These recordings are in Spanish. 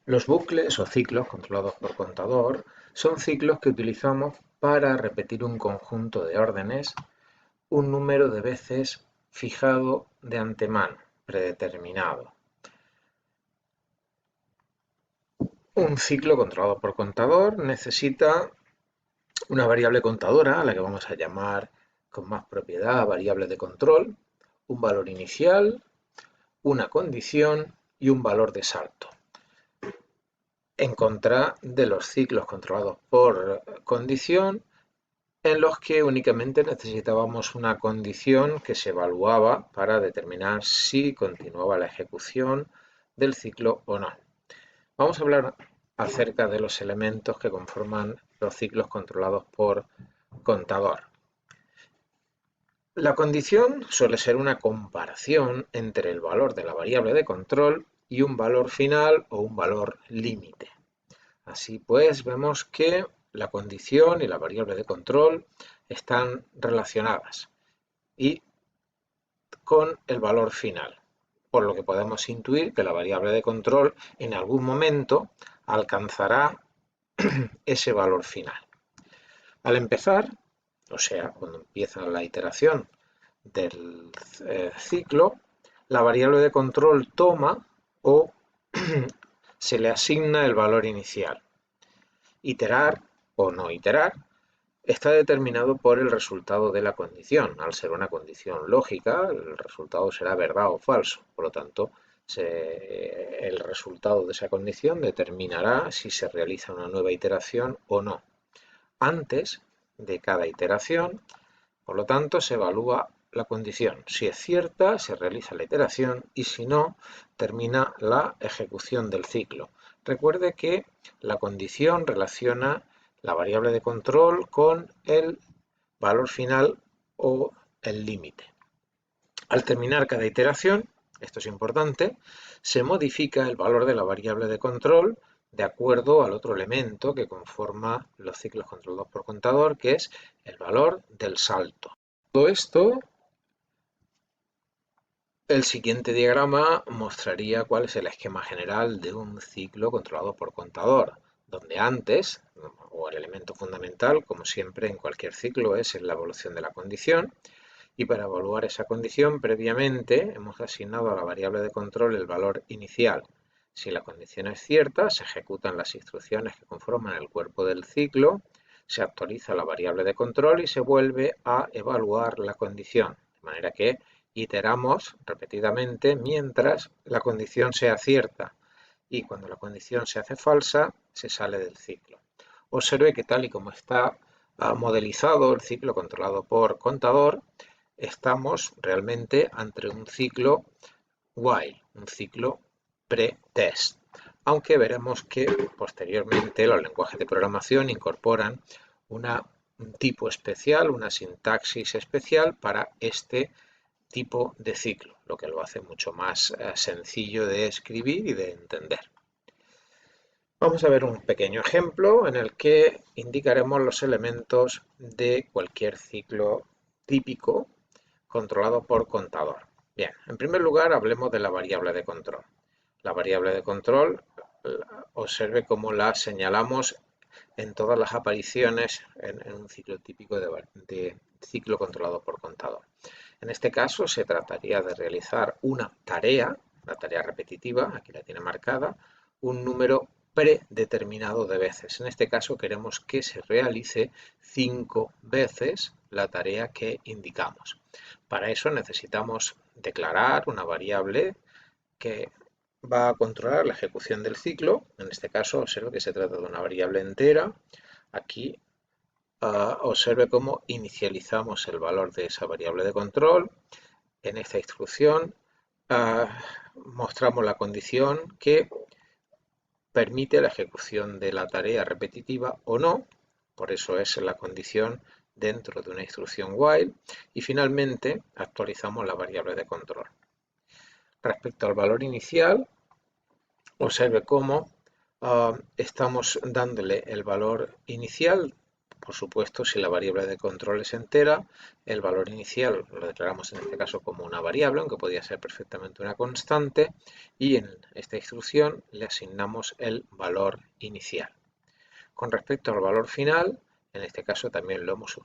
Los bucles o ciclos controlados por contador son ciclos que utilizamos para repetir un conjunto de órdenes un número de veces fijado de antemano, predeterminado. Un ciclo controlado por contador necesita una variable contadora, a la que vamos a llamar con más propiedad variable de control, un valor inicial, una condición y un valor de salto. En contra de los ciclos controlados por condición, en los que únicamente necesitábamos una condición que se evaluaba para determinar si continuaba la ejecución del ciclo o no. Vamos a hablar acerca de los elementos que conforman los ciclos controlados por contador. La condición suele ser una comparación entre el valor de la variable de control y un valor final o un valor límite. Así pues, vemos que la condición y la variable de control están relacionadas y con el valor final, por lo que podemos intuir que la variable de control en algún momento alcanzará ese valor final. Al empezar, o sea, cuando empieza la iteración del ciclo, la variable de control toma o se le asigna el valor inicial. Iterar o no iterar está determinado por el resultado de la condición. Al ser una condición lógica, el resultado será verdad o falso. Por lo tanto, el resultado de esa condición determinará si se realiza una nueva iteración o no. Antes de cada iteración, por lo tanto, se evalúa la condición. Si es cierta, se realiza la iteración y si no, termina la ejecución del ciclo. Recuerde que la condición relaciona la variable de control con el valor final o el límite. Al terminar cada iteración, esto es importante, se modifica el valor de la variable de control de acuerdo al otro elemento que conforma los ciclos controlados por contador, que es el valor del salto. Todo esto, el siguiente diagrama mostraría cuál es el esquema general de un ciclo controlado por contador, donde antes, o el elemento fundamental, como siempre en cualquier ciclo, es la evolución de la condición, y para evaluar esa condición previamente hemos asignado a la variable de control el valor inicial. Si la condición es cierta, se ejecutan las instrucciones que conforman el cuerpo del ciclo, se actualiza la variable de control y se vuelve a evaluar la condición, de manera que iteramos repetidamente mientras la condición sea cierta y cuando la condición se hace falsa se sale del ciclo. Observe que tal y como está modelizado el ciclo controlado por contador, estamos realmente ante un ciclo while, un ciclo pre-test, aunque veremos que posteriormente los lenguajes de programación incorporan un tipo especial, una sintaxis especial para este tipo de ciclo, lo que lo hace mucho más sencillo de escribir y de entender. Vamos a ver un pequeño ejemplo en el que indicaremos los elementos de cualquier ciclo típico controlado por contador. Bien, en primer lugar hablemos de la variable de control. La variable de control, observe cómo la señalamos en todas las apariciones en un ciclo típico de ciclo controlado por contador. En este caso se trataría de realizar una tarea repetitiva, aquí la tiene marcada, un número predeterminado de veces. En este caso queremos que se realice 5 veces la tarea que indicamos. Para eso necesitamos declarar una variable que va a controlar la ejecución del ciclo. En este caso observe que se trata de una variable entera. Aquí observe cómo inicializamos el valor de esa variable de control. En esta instrucción mostramos la condición que permite la ejecución de la tarea repetitiva o no, por eso es la condición dentro de una instrucción while, y finalmente actualizamos la variable de control. Respecto al valor inicial, observe cómo estamos dándole el valor inicial Por supuesto, si la variable de control es entera, el valor inicial lo declaramos en este caso como una variable, aunque podría ser perfectamente una constante, y en esta instrucción le asignamos el valor inicial. Con respecto al valor final, en este caso también lo hemos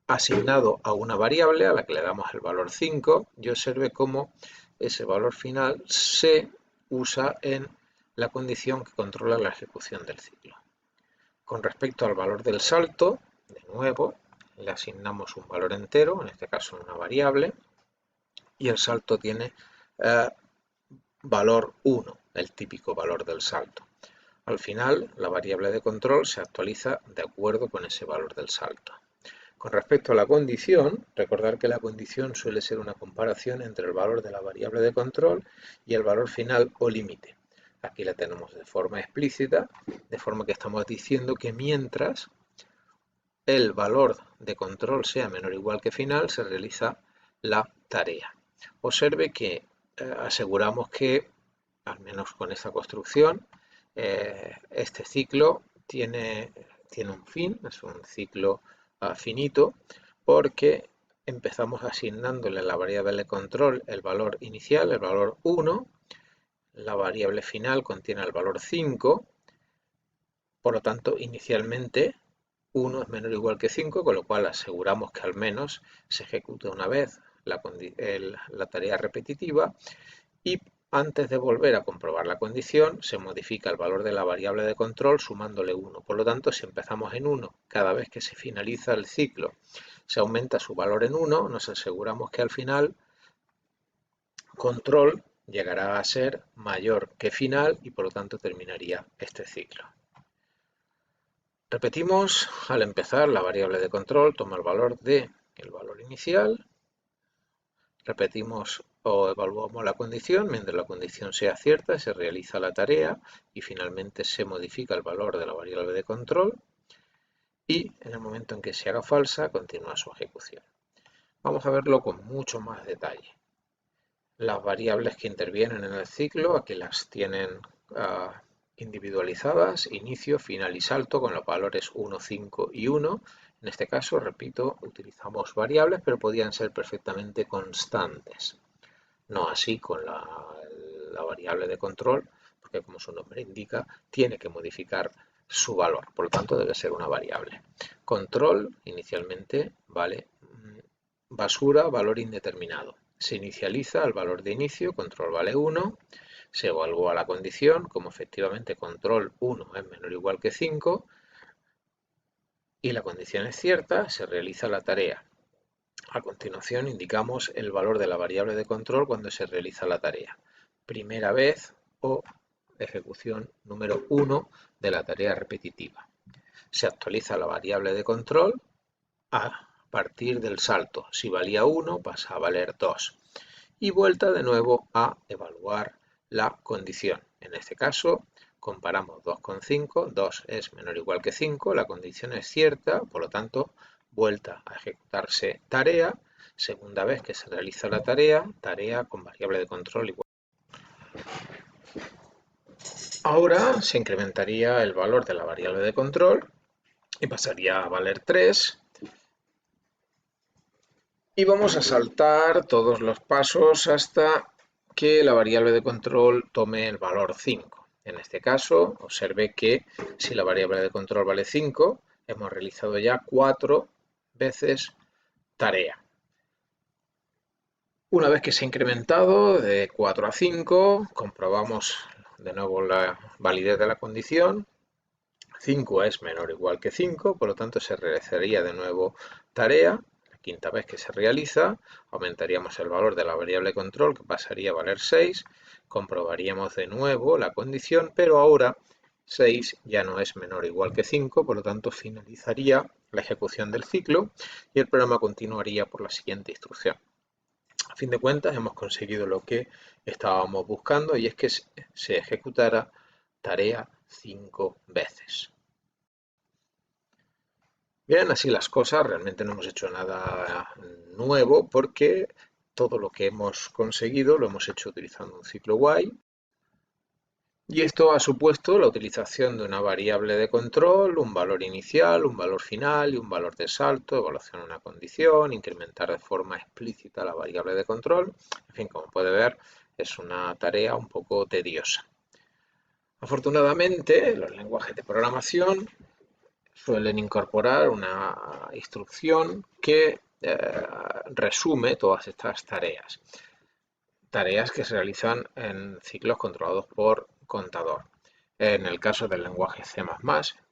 asignado a una variable a la que le damos el valor 5 y observe cómo ese valor final se usa en la condición que controla la ejecución del ciclo. Con respecto al valor del salto, de nuevo, le asignamos un valor entero, en este caso una variable, y el salto tiene valor 1, el típico valor del salto. Al final, la variable de control se actualiza de acuerdo con ese valor del salto. Con respecto a la condición, recordar que la condición suele ser una comparación entre el valor de la variable de control y el valor final o límite. Aquí la tenemos de forma explícita, de forma que estamos diciendo que mientras el valor de control sea menor o igual que final, se realiza la tarea. Observe que aseguramos que, al menos con esta construcción, este ciclo tiene un fin, es un ciclo finito, porque empezamos asignándole a la variable de control el valor inicial, el valor 1, la variable final contiene el valor 5, por lo tanto inicialmente 1 es menor o igual que 5, con lo cual aseguramos que al menos se ejecute una vez la tarea repetitiva y antes de volver a comprobar la condición se modifica el valor de la variable de control sumándole 1. Por lo tanto, si empezamos en 1 cada vez que se finaliza el ciclo se aumenta su valor en 1, nos aseguramos que al final control llegará a ser mayor que final y por lo tanto terminaría este ciclo. Repetimos, al empezar la variable de control toma el valor del valor inicial, repetimos o evaluamos la condición, mientras la condición sea cierta se realiza la tarea y finalmente se modifica el valor de la variable de control y en el momento en que se haga falsa continúa su ejecución. Vamos a verlo con mucho más detalle. Las variables que intervienen en el ciclo, aquí las tienen individualizadas, inicio, final y salto, con los valores 1, 5 y 1. En este caso, repito, utilizamos variables, pero podían ser perfectamente constantes. No así con la variable de control, porque como su nombre indica, tiene que modificar su valor, por lo tanto debe ser una variable. Control inicialmente vale basura, valor indeterminado. Se inicializa el valor de inicio, control vale 1, se evalúa la condición, como efectivamente control 1 es menor o igual que 5, y la condición es cierta, se realiza la tarea. A continuación indicamos el valor de la variable de control cuando se realiza la tarea. Primera vez o ejecución número 1 de la tarea repetitiva. Se actualiza la variable de control a partir del salto. Si valía 1 pasa a valer 2. Y vuelta de nuevo a evaluar la condición. En este caso comparamos 2 con 5, 2 es menor o igual que 5, la condición es cierta, por lo tanto vuelta a ejecutarse tarea, segunda vez que se realiza la tarea, tarea con variable de control igual. Ahora se incrementaría el valor de la variable de control y pasaría a valer 3. Y vamos a saltar todos los pasos hasta que la variable de control tome el valor 5. En este caso, observe que si la variable de control vale 5, hemos realizado ya 4 veces tarea. Una vez que se ha incrementado de 4 a 5, comprobamos de nuevo la validez de la condición. 5 es menor o igual que 5, por lo tanto se realizaría de nuevo tarea. La quinta vez que se realiza, aumentaríamos el valor de la variable control, que pasaría a valer 6. Comprobaríamos de nuevo la condición, pero ahora 6 ya no es menor o igual que 5, por lo tanto finalizaría la ejecución del ciclo y el programa continuaría por la siguiente instrucción. A fin de cuentas hemos conseguido lo que estábamos buscando y es que se ejecutara tarea 5 veces. Bien, así las cosas, realmente no hemos hecho nada nuevo porque todo lo que hemos conseguido lo hemos hecho utilizando un ciclo while Y esto ha supuesto la utilización de una variable de control, un valor inicial, un valor final y un valor de salto, evaluación de una condición, incrementar de forma explícita la variable de control. En fin, como puede ver, es una tarea un poco tediosa. Afortunadamente, los lenguajes de programación suelen incorporar una instrucción que resume todas estas tareas. Tareas que se realizan en ciclos controlados por contador. En el caso del lenguaje C++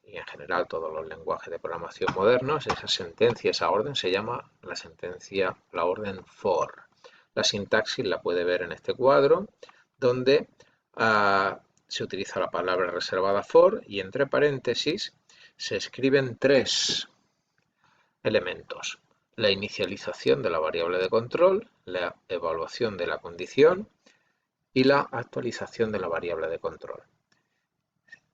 y en general todos los lenguajes de programación modernos, esa sentencia, esa orden se llama la orden for. La sintaxis la puede ver en este cuadro, donde se utiliza la palabra reservada for y entre paréntesis se escriben tres elementos: la inicialización de la variable de control, la evaluación de la condición y la actualización de la variable de control.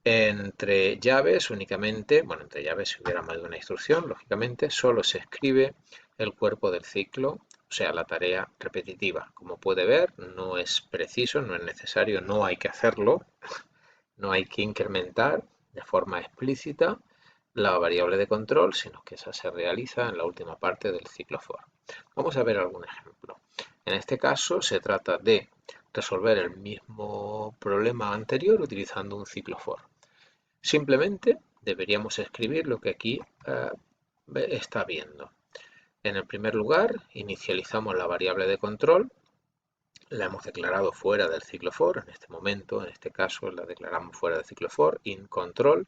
Entre llaves únicamente, bueno, entre llaves si hubiera más de una instrucción, lógicamente, solo se escribe el cuerpo del ciclo, o sea, la tarea repetitiva. Como puede ver, no es preciso, no es necesario, no hay que hacerlo, no hay que incrementar de forma explícita la variable de control, sino que esa se realiza en la última parte del ciclo for. Vamos a ver algún ejemplo. En este caso se trata de resolver el mismo problema anterior utilizando un ciclo for. Simplemente deberíamos escribir lo que aquí está viendo. En el primer lugar, inicializamos la variable de control, la hemos declarado fuera del ciclo for, en este momento, en este caso, la declaramos fuera del ciclo for, in control.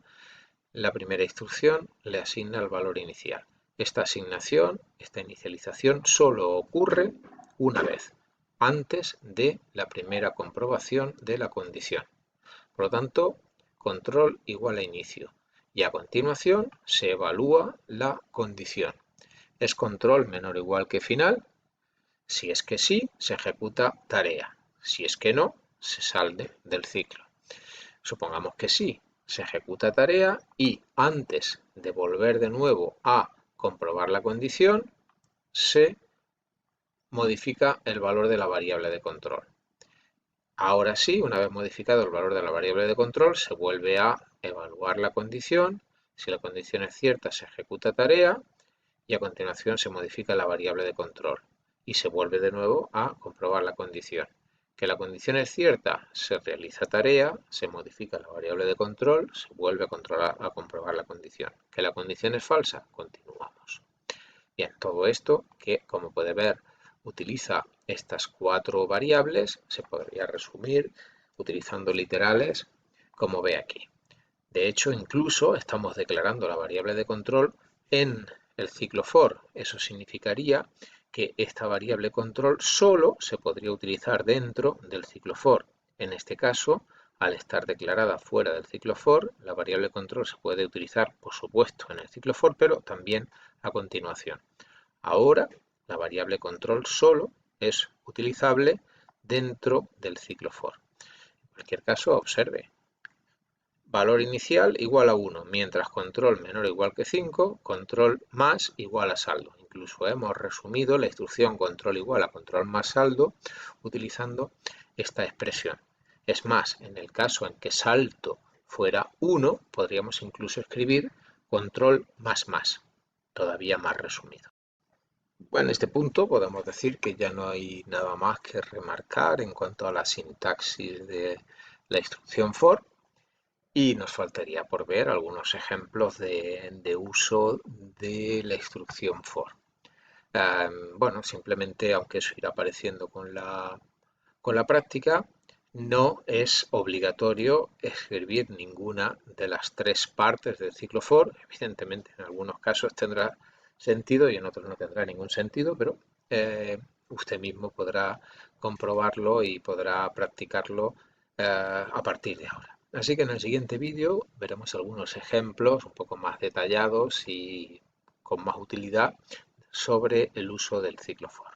La primera instrucción le asigna el valor inicial. Esta asignación, esta inicialización, solo ocurre una vez, antes de la primera comprobación de la condición. Por lo tanto, control igual a inicio. Y a continuación se evalúa la condición. ¿Es control menor o igual que final? Si es que sí, se ejecuta tarea. Si es que no, se sale del ciclo. Supongamos que sí, se ejecuta tarea y antes de volver de nuevo a comprobar la condición, se modifica el valor de la variable de control. Ahora sí, una vez modificado el valor de la variable de control, se vuelve a evaluar la condición. Si la condición es cierta, se ejecuta tarea y a continuación se modifica la variable de control y se vuelve de nuevo a comprobar la condición. Que la condición es cierta, se realiza tarea, se modifica la variable de control, se vuelve a comprobar la condición. Que la condición es falsa, continuamos. Bien, todo esto que, como puede ver, utiliza estas cuatro variables, se podría resumir utilizando literales, como ve aquí. De hecho, incluso estamos declarando la variable de control en el ciclo for. Eso significaría que esta variable control solo se podría utilizar dentro del ciclo for. En este caso, al estar declarada fuera del ciclo for, la variable control se puede utilizar, por supuesto, en el ciclo for, pero también a continuación. Ahora, la variable control solo es utilizable dentro del ciclo for. En cualquier caso, observe. Valor inicial igual a 1, mientras control menor o igual que 5, control más igual a saldo. Incluso hemos resumido la instrucción control igual a control más saldo utilizando esta expresión. Es más, en el caso en que salto fuera 1, podríamos incluso escribir control más más, todavía más resumido. Bueno, en este punto podemos decir que ya no hay nada más que remarcar en cuanto a la sintaxis de la instrucción for. Y nos faltaría por ver algunos ejemplos de uso de la instrucción for. Bueno, simplemente, aunque eso irá apareciendo con la práctica, no es obligatorio escribir ninguna de las tres partes del ciclo for. Evidentemente, en algunos casos tendrá sentido y en otros no tendrá ningún sentido, pero usted mismo podrá comprobarlo y podrá practicarlo a partir de ahora. Así que en el siguiente vídeo veremos algunos ejemplos un poco más detallados y con más utilidad sobre el uso del ciclo for.